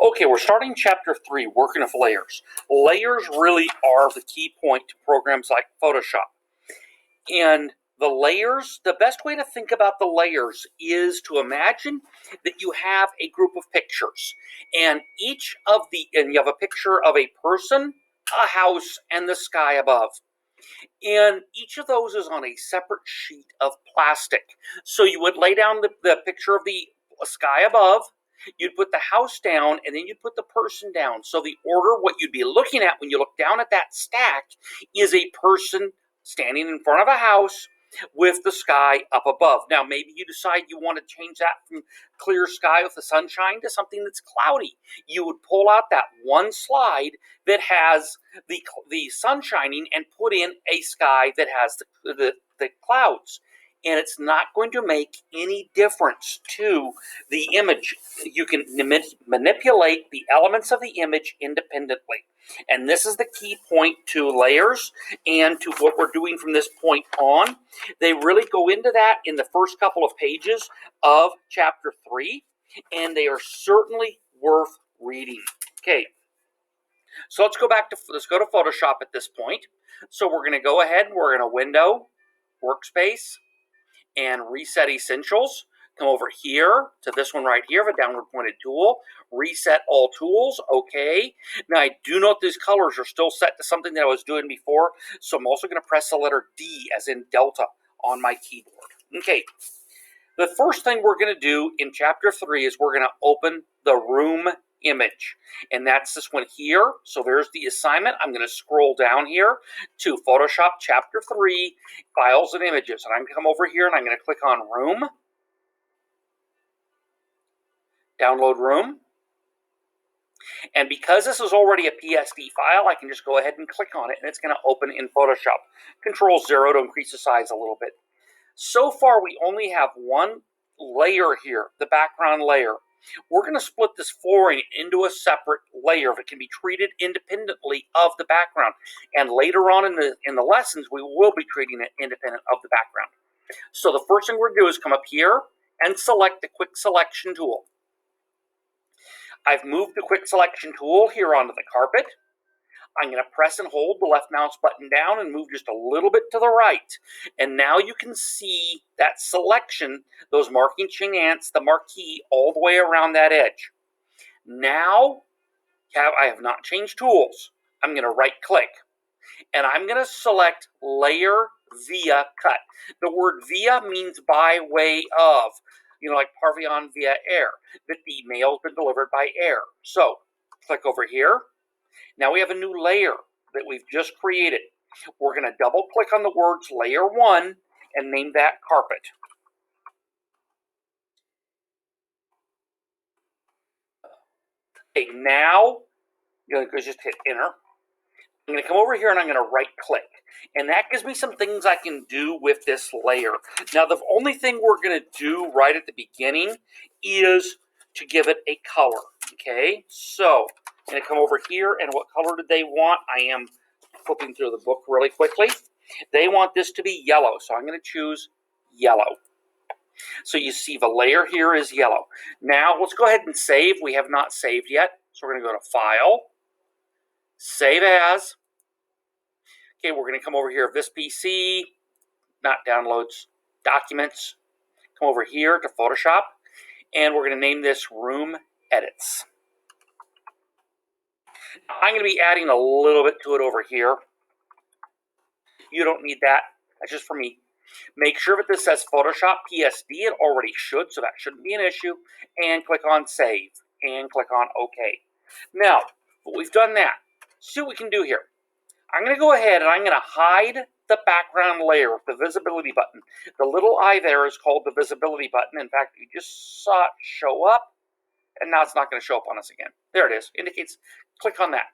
Okay, we're starting chapter 3, working with layers. Layers really are the key point to programs like Photoshop. And the layers, the best way to think about the layers is to imagine that you have a group of pictures. And you have a picture of a person, a house, and the sky above. And each of those is on a separate sheet of plastic. So you would lay down the picture of the sky above, you'd put the house down, and then you'd put the person down. So the order, what you'd be looking at when you look down at that stack is a person standing in front of a house with the sky up above. Now, maybe you decide you want to change that from clear sky with the sunshine to something that's cloudy. You would pull out that one slide that has the sun shining and put in a sky that has the clouds. And it's not going to make any difference to the image. You can manipulate the elements of the image independently. And this is the key point to layers and to what we're doing from this point on. They really go into that in the first couple of pages of chapter 3, and they are certainly worth reading. Okay, so let's go to Photoshop at this point. So we're going to go ahead and we're going to Window, Workspace, and Reset Essentials. Come over here to this one right here, the downward pointed tool. Reset all tools. Okay. Now I do note these colors are still set to something that I was doing before, so I'm also going to press the letter D as in Delta on my keyboard. Okay. The first thing we're going to do in chapter 3 is we're going to open the room image, and that's this one here. So there's the assignment. I'm going to scroll down here to Photoshop chapter 3, Files and Images, and I'm going to come over here and I'm going to click on Room, Download Room, and because this is already a PSD file, I can just go ahead and click on it, and it's going to open in Photoshop. Control-0 to increase the size a little bit. So far, we only have one layer here, the background layer. We're going to split this flooring into a separate layer that can be treated independently of the background. And later on in the lessons, we will be treating it independent of the background. So the first thing we're going to do is come up here and select the Quick Selection tool. I've moved the Quick Selection tool here onto the carpet. I'm going to press and hold the left mouse button down and move just a little bit to the right. And now you can see that selection, those marking chain ants, the marquee, all the way around that edge. Now, I have not changed tools. I'm going to right click. And I'm going to select Layer Via Cut. The word via means by way of. Like Parvion via air, that the mail's been delivered by air. So, click over here. Now we have a new layer that we've just created. We're going to double click on the words Layer 1 and name that Carpet. Okay, now you're going to just hit Enter. I'm going to come over here and I'm going to right click. And that gives me some things I can do with this layer. Now, the only thing we're going to do right at the beginning is to give it a color. Okay, so I'm going to come over here, and what color did they want? I am flipping through the book really quickly. They want this to be yellow, so I'm going to choose yellow. So you see the layer here is yellow. Now, let's go ahead and save. We have not saved yet, so we're going to go to File, Save As. Okay, we're going to come over here, this PC, not downloads, documents. Come over here to Photoshop, and we're going to name this Room Edits. I'm going to be adding a little bit to it over here. You don't need that. That's just for me. Make sure that this says Photoshop PSD. It already should, so that shouldn't be an issue. And click on Save, and click on OK. Now, we've done that. See what we can do here. I'm going to go ahead and I'm going to hide the background layer with the visibility button. The little eye there is called the visibility button. In fact, you just saw it show up, and now it's not going to show up on us again. There it is. Indicates, click on that.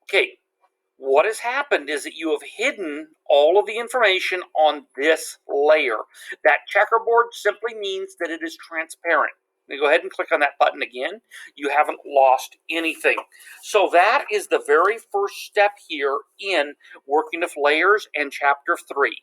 Okay, what has happened is that you have hidden all of the information on this layer. That checkerboard simply means that it is transparent. Go ahead and click on that button again. You haven't lost anything. So that is the very first step here in working with layers and chapter 3.